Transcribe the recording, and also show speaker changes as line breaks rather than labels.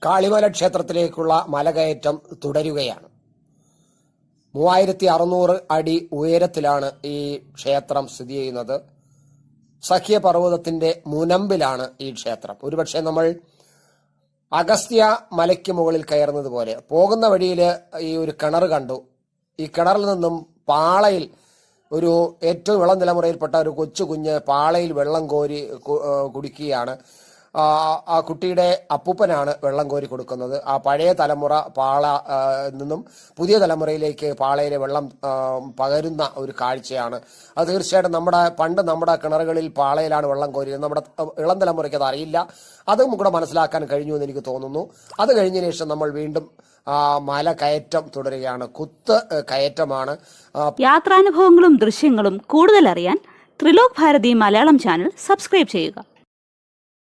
കാളിമല ക്ഷേത്രത്തിലേക്കുള്ള മലകയറ്റം തുടരുകയാണ്. 3600 അടി ഉയരത്തിലാണ് ഈ ക്ഷേത്രം സ്ഥിതി ചെയ്യുന്നത്. സഖ്യപർവ്വതത്തിന്റെ മുനമ്പിലാണ് ഈ ക്ഷേത്രം. ഒരുപക്ഷെ നമ്മൾ അഗസ്ത്യ മലയ്ക്ക് മുകളിൽ കയറുന്നത് പോലെ പോകുന്ന വഴിയിൽ ഈ ഒരു കിണർ കണ്ടു. ഈ കിണറിൽ നിന്നും പാളയിൽ ഒരു ഏറ്റവും ഇളം തലമുറയിൽപ്പെട്ട ഒരു കൊച്ചു കുഞ്ഞ് പാളയിൽ വെള്ളം കോരി കുടിക്കുകയാണ്. ആ കുട്ടിയുടെ അപ്പൂപ്പനാണ് വെള്ളം കോരി കൊടുക്കുന്നത്. ആ പഴയ തലമുറ പാള നിന്നും പുതിയ തലമുറയിലേക്ക് പാളയിലെ വെള്ളം പകരുന്ന ഒരു കാഴ്ചയാണ് അത്. തീർച്ചയായിട്ടും നമ്മുടെ കിണറുകളിൽ പാളയിലാണ് വെള്ളം കോരിയത്. നമ്മുടെ ഇളം തലമുറയ്ക്ക് അത് അറിയില്ല. അതും കൂടെ മനസ്സിലാക്കാൻ കഴിഞ്ഞു എന്ന് എനിക്ക് തോന്നുന്നു. അത് കഴിഞ്ഞതിന് ശേഷം നമ്മൾ വീണ്ടും മല കയറ്റം തുടരുകയാണ്. കുത്ത് കയറ്റമാണ്.
യാത്രാനുഭവങ്ങളും ദൃശ്യങ്ങളും കൂടുതൽ അറിയാൻ ത്രിലോക് ഭാരതി മലയാളം ചാനൽ സബ്സ്ക്രൈബ് ചെയ്യുക.